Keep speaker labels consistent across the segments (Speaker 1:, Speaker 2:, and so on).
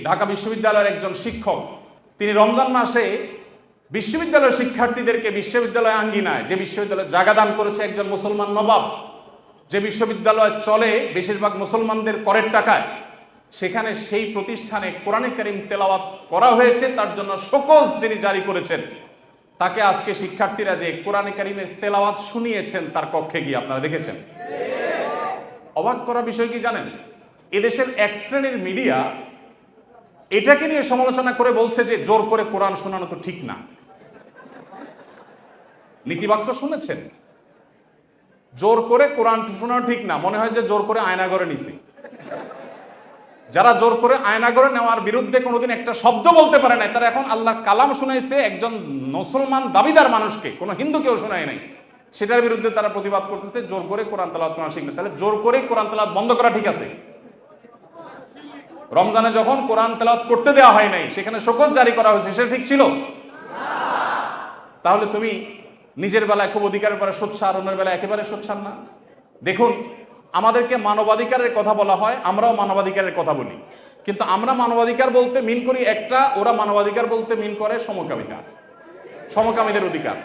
Speaker 1: ঢাকা বিশ্ববিদ্যালয়ের একজন শিক্ষক, তিনি রমজান মাসে বিশ্ববিদ্যালয়ের শিক্ষার্থীদেরকে বিশ্ববিদ্যালয় আঙ্গিনায়, যে বিশ্ববিদ্যালয়ে জায়গা দান করেছে একজন মুসলমান নবাব, যে বিশ্ববিদ্যালয় চলে বেশিরভাগ মুসলমানদের করের টাকায়, সেখানে সেই প্রতিষ্ঠানে কোরআনে কারীম তেলাওয়াত করা হয়েছে, তার জন্য শোকজ যিনি জারি করেছেন, তাকে আজকে শিক্ষার্থীরা যে কোরআনে কারীমের তেলাওয়াত শুনিয়েছেন তার কক্ষে গিয়ে, আপনারা দেখেছেন। অবাক করা বিষয় কি জানেন, এদেশের এক শ্রেণীর মিডিয়া এটাকে নিয়ে সমালোচনা করে বলছে যে জোর করে কোরআন শোনানো তো ঠিক না। নীতিবাক্য শুনেছেন? জোর করে কোরআন শোনানো ঠিক না, মনে হয় যে জোর করে আয়নাঘরে নিছি। যারা জোর করে আয়নাঘরে নেওয়ার বিরুদ্ধে কোনোদিন একটা শব্দ বলতে পারে না, তারা এখন আল্লাহর কালাম শুনাইছে একজন মুসলমান দাবিদার মানুষকে, কোনো হিন্দুকেও শোনায় নাই, সেটার বিরুদ্ধে তারা প্রতিবাদ করতেছে জোর করে কোরআন তেলাওয়াত করা ঠিক না। তাহলে জোর করে কোরআন তেলাওয়াত বন্ধ করা ঠিক আছে? রমজানে যখন কোরআন তেলাওয়াত করতে দেওয়া হয় নাই, সেখানে শোকজ জারি করা হয়েছে, সেটা ঠিক ছিল? তাহলে তুমি নিজের বেলায় খুব অধিকারের পরে সোচ্চার, অন্যের বেলায় একেবারে সোচ্চার না। দেখুন, আমাদেরকে মানবাধিকারের কথা বলা হয়, আমরাও মানবাধিকারের কথা বলি, কিন্তু আমরা মানবাধিকার বলতে মিন করি একটা, ওরা মানবাধিকার বলতে মিন করে সমকামিতা, সমকামীদের অধিকার।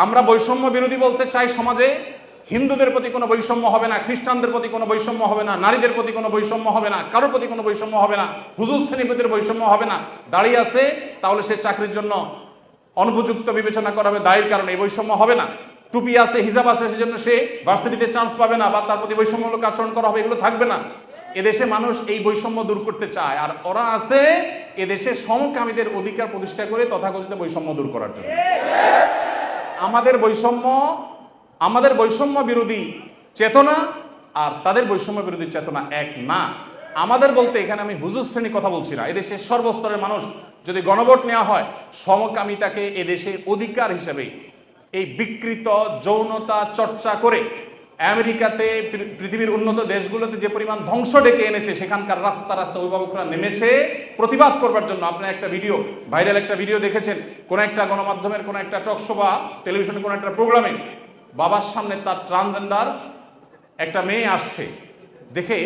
Speaker 1: আমরা বৈষম্য বিরোধী বলতে চাই সমাজে হিন্দুদের প্রতি কোনো বৈষম্য হবে না, খ্রিস্টানদের প্রতি কোনো বৈষম্য হবে না, নারীদের প্রতি কোনো বৈষম্য হবে না, কারোর প্রতি কোনো বৈষম্য হবে না, হুজুর শ্রেণীপতির বৈষম্য হবে না। দাঁড়িয়ে আছে তাহলে সে চাকরির জন্য অনুপযুক্ত বিবেচনা করা হবে, দায়ের কারণে এই বৈষম্য হবে না। টুপি আছে, হিজাব আছে, সেজন্য সে ভার্সিটিতে চান্স পাবে না বা তার প্রতি বৈষম্যমূলক আচরণ করা হবে, এগুলো থাকবে না। এদেশে মানুষ এই বৈষম্য দূর করতে চায়, আর ওরা আছে এদেশে সমকামীদের অধিকার প্রতিষ্ঠা করে তথাকথিত বৈষম্য দূর করার জন্য। আমাদের বৈষম্য বিরোধী চেতনা আর তাদের বৈষম্য বিরোধী চেতনা এক না। আমাদের বলতে এখানে আমি হুজুর শ্রেণী কথা বলছি না, এদেশের সর্বস্তরের মানুষ যদি গণভোট নেওয়া হয়, সমকামিতাকে এদেশে অধিকার হিসেবে এই বিকৃত যৌনতা চর্চা করে আমেরিকাতে, পৃথিবীর উন্নত দেশগুলোতে যে পরিমাণ ধ্বংস ডেকে এনেছে, সেখানকার রাস্তা রাস্তা অভিভাবকরা নেমেছে প্রতিবাদ করবার জন্য। আপনার একটা ভিডিও, ভাইরাল একটা ভিডিও দেখেছেন, কোন একটা গণমাধ্যমের কোন একটা টকশো বা টেলিভিশনে কোন একটা প্রোগ্রামে বাবার সামনে তার ট্রান্সজেন্ডার একটা মেয়ে আসছে, দেখে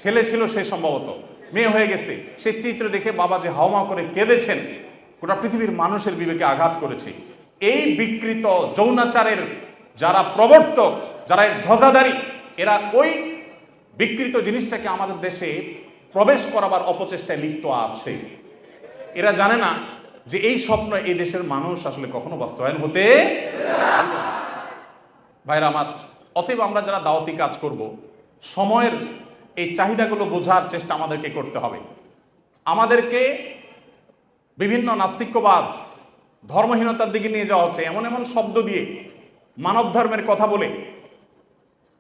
Speaker 1: ছেলে ছিল সে, সম্ভবত মেয়ে হয়ে গেছে, সেই চিত্র দেখে বাবা যে হাওমা করে কেঁদেছেন, গোটা পৃথিবীর মানুষের বিবেকে আঘাত করেছে। এই বিকৃত যৌনাচারের যারা প্রবর্তক, যারা এর ধ্বজাধারী, এরা ওই বিকৃত জিনিসটাকে আমাদের দেশে প্রবেশ করাবার অপচেষ্টায় লিপ্ত আছে। এরা জানে না যে এই স্বপ্ন এই দেশের মানুষ আসলে কখনো বাস্তবায়ন হতে। ভাইরা আমার, অতএব আমরা যারা দাওয়াতি কাজ করব, সময়ের এই চাহিদাগুলো বোঝার চেষ্টা আমাদেরকে করতে হবে। আমাদেরকে বিভিন্ন নাস্তিক্যবাদ, ধর্মহীনতার দিকে নিয়ে যাওয়া হচ্ছে, এমন এমন শব্দ দিয়ে, মানব ধর্মের কথা বলে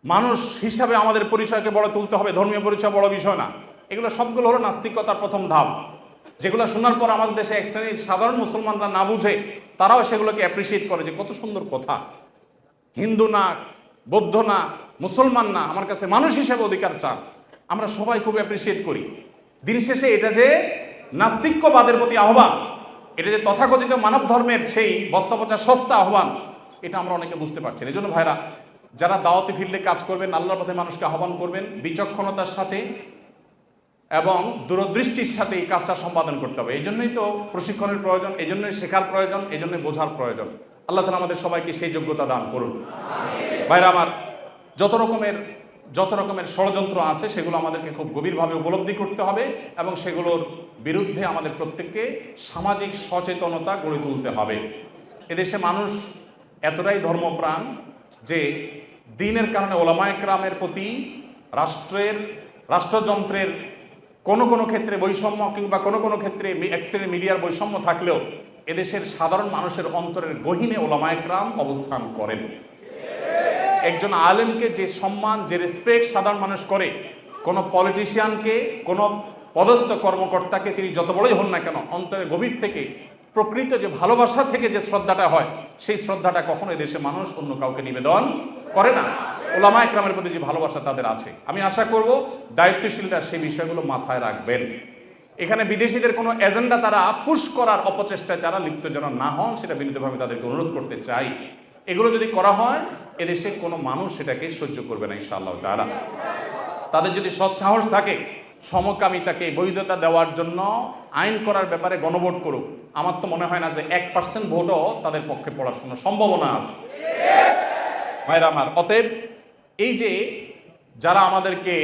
Speaker 1: মানুষ হিসাবে আমাদের পরিচয়কে বড় তুলতে হবে, ধর্মীয় পরিচয় বড় বিষয় না। এগুলো সবগুলো হলো নাস্তিকতার প্রথম ধাপ, যেগুলো শোনার পর আমাদের দেশে এক শ্রেণীর সাধারণ মুসলমানরা না বুঝে তারাও সেগুলোকে অ্যাপ্রিসিয়েট করে যে কত সুন্দর কথা, হিন্দু না, বৌদ্ধ না, মুসলমান না, আমার কাছে মানুষ হিসেবে অধিকার চান। আমরা সবাই খুব অ্যাপ্রিসিয়েট করি। দিন শেষে এটা যে নাস্তিক্যবাদের প্রতি আহ্বান, এটা যে তথাকথিত মানব ধর্মের সেই বস্তাপচা সস্তা আহ্বান, এটা আমরা অনেকে বুঝতে পারছি না। এই জন্য ভাইরা, যারা দাওয়াতি ফিল্ডে কাজ করবেন, আল্লাহর পথে মানুষকে আহ্বান করবেন, বিচক্ষণতার সাথে এবং দূরদৃষ্টির সাথে এই কাজটা সম্পাদন করতে হবে। এই জন্যই তো প্রশিক্ষণের প্রয়োজন, এই জন্যই শেখার প্রয়োজন, এই জন্যই বোঝার প্রয়োজন। আল্লাহ তাআলা আমাদের সবাইকে সেই যোগ্যতা দান করুন। ভাইরা আমার, যত রকমের ষড়যন্ত্র আছে সেগুলো আমাদেরকে খুব গভীরভাবে উপলব্ধি করতে হবে এবং সেগুলোর বিরুদ্ধে আমাদের প্রত্যেককে সামাজিক সচেতনতা গড়ে তুলতে হবে। এদেশে মানুষ এতটাই ধর্মপ্রাণ যে দ্বীনের কারণে ওলামায়ে কেরামের প্রতি রাষ্ট্রযন্ত্রের কোনো ক্ষেত্রে বৈষম্য কিংবা কোনো ক্ষেত্রে এক শ্রেণীর মিডিয়ার বৈষম্য থাকলেও এদেশের সাধারণ মানুষের অন্তরের গহীনে ওলামায়ে কেরাম অবস্থান করেন। একজন আলেমকে যে সম্মান, যে রেসপেক্ট সাধারণ মানুষ করে, কোনো পলিটিশিয়ানকে, কোনো পদস্থ কর্মকর্তাকে তিনি যত বড়ই হন না কেন, অন্তরের গভীর থেকে প্রকৃত যে ভালোবাসা থেকে যে শ্রদ্ধাটা হয়, সেই শ্রদ্ধাটা কখনো এদেশে মানুষ অন্য কাউকে নিবেদন করে না। ওলামায়ে কেরামের প্রতি যে ভালোবাসা তাদের আছে, আমি আশা করব দায়িত্বশীলরা সেই বিষয়গুলো মাথায় রাখবেন। এখানে বিদেশিদের কোনো এজেন্ডা তারা পুশ করার অপচেষ্টায় যারা লিপ্ত যেন না হন, সেটা বিনীতভাবে তাদেরকে অনুরোধ করতে চাই। এগুলো যদি করা হয়, এদেশে কোনো মানুষ সেটাকে সহ্য করবে না ইনশাআল্লাহ তাআলা। তাদের যদি সৎ সাহস থাকে সমকামিতাকে বৈধতা দেওয়ার জন্য আইন করার ব্যাপারে গণভোট করুক, আমার তো মনে হয় না যে 1% ভোটও তাদের পক্ষে পড়ার জন্য সম্ভাবনা আছে। ভাইরা আমার, অতএব এই যে যারা আমাদেরকে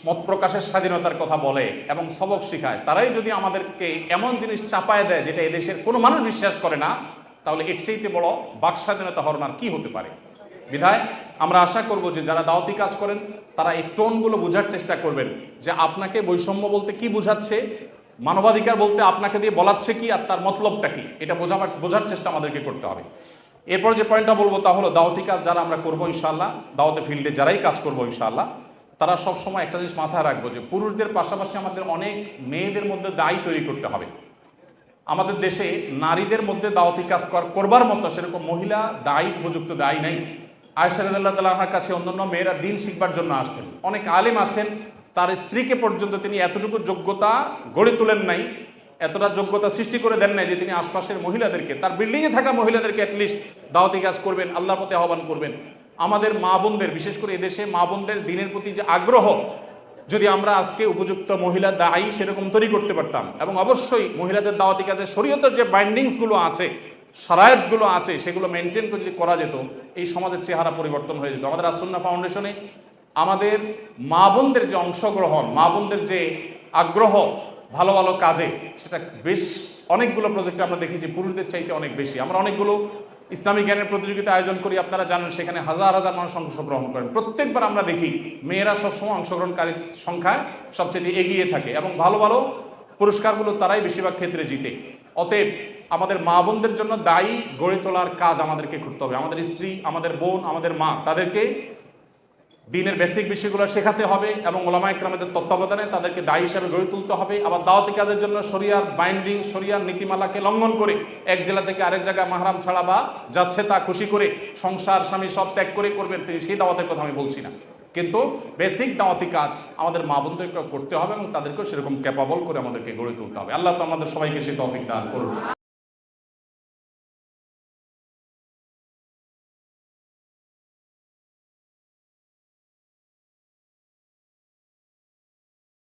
Speaker 1: মত প্রকাশের স্বাধীনতার কথা বলে এবং সবক শিখায়, তারাই যদি আমাদেরকে এমন জিনিস চাপায় দেয় যেটা এদেশের কোনো মানুষ বিশ্বাস করে না, তাহলে এর চাইতে বড় বাক স্বাধীনতা হরমার কি হতে পারে। বিধায় আমরা আশা করব যে যারা দাওয়াতি কাজ করেন তারা এই টোনগুলো বোঝার চেষ্টা করবেন যে আপনাকে বৈষম্য বলতে কি বোঝাচ্ছে, মানবাধিকার বলতে আপনাকে দিয়ে বলাচ্ছে কি, আর তার মতলবটা কি, এটা বোঝার চেষ্টা আমাদেরকে করতে হবে। এরপর যে পয়েন্টটা বলবো তা হলো দাওয়াতি কাজ যারা আমরা করবো ইনশাআল্লাহ, দাওয়াতে ফিল্ডে যারাই কাজ করবো ইনশাআল্লাহ, তারা সবসময় একটা জিনিস মাথায় রাখবো যে পুরুষদের পাশাপাশি আমাদের অনেক মেয়েদের মধ্যে দায়ী তৈরি করতে হবে। আমাদের দেশে নারীদের মধ্যে দাওয়াতি কাজ করবার মতো সেরকম মহিলা দায়ী, উপযুক্ত দায়ী নাই। আয়েশা রাদিয়াল্লাহু তাআলা আনহার কাছে অন্যান্য মেয়েরা দিন শিখবার জন্য আসতেন। অনেক আলেম আছেন, তার স্ত্রীকে পর্যন্ত তিনি এতটুকু যোগ্যতা গড়ে তোলেন নাই, এতটা যোগ্যতা সৃষ্টি করে দেন নাই যে তিনি আশপাশের মহিলাদেরকে, তার বিল্ডিংয়ে থাকা মহিলাদেরকে অ্যাটলিস্ট দাওয়াতি কাজ করবেন, আল্লাহর পথে আহ্বান করবেন। আমাদের মা বোনদের, বিশেষ করে এদেশে মা বোনদের দিনের প্রতি যে আগ্রহ, যদি আমরা আজকে উপযুক্ত মহিলা দায়ী সেরকম তৈরি করতে পারতাম, এবং অবশ্যই মহিলাদের দাওয়াতি কাজে শরীয়তের যে বাইন্ডিংসগুলো আছে, শারায়াতগুলো আছে, সেগুলো মেনটেন করে যদি করা যেত, এই সমাজের চেহারা পরিবর্তন হয়ে যেত। আমাদের আসুন্নাহ ফাউন্ডেশনে আমাদের মা বোনদের যে অংশগ্রহণ, মা বোনদের যে আগ্রহ ভালো ভালো কাজে, সেটা বেশ অনেকগুলো প্রজেক্টে আমরা দেখি যে পুরুষদের চাইতে অনেক বেশি। আমরা অনেকগুলো ইসলামী জ্ঞানের প্রতিযোগিতা আয়োজন করি, আপনারা জানেন, সেখানে হাজার হাজার মানুষ অংশগ্রহণ করেন। প্রত্যেকবার আমরা দেখি মেয়েরা সবসময় অংশগ্রহণকারীর সংখ্যায় সবচেয়ে এগিয়ে থাকে, এবং ভালো ভালো পুরস্কারগুলো তারাই বেশিরভাগ ক্ষেত্রে জিতে। অতএব আমাদের মা বোনদের জন্য দায়ী গড়ে তোলার কাজ আমাদেরকে করতে হবে। আমাদের স্ত্রী, আমাদের বোন, আমাদের মা, তাদেরকে দিনের বেসিক বিষয়গুলো শেখাতে হবে, এবং ওলামা ইকরামদের তত্ত্বাবধানে তাদেরকে দায়ী হিসাবে গড়ে তুলতে হবে। আবার দাওয়াতি কাজের জন্য শরিয়ার বাইন্ডিং, শরিয়ার নীতিমালাকে লঙ্ঘন করে এক জেলা থেকে আরেক জায়গায় মাহরাম ছাড়া বা যাচ্ছে তা খুশি করে সংসার স্বামী সব ত্যাগ করে করবেন তিনি, সেই দাওয়াতের কথা আমি বলছি না, কিন্তু বেসিক দাওয়াতি কাজ আমাদের মা বোনদেরকে করতে হবে, এবং তাদেরকেও সেরকম ক্যাপাবল করে আমাদেরকে গড়ে তুলতে হবে। আল্লাহ তো আমাদের সবাইকে সেই তৌফিক দান করুন।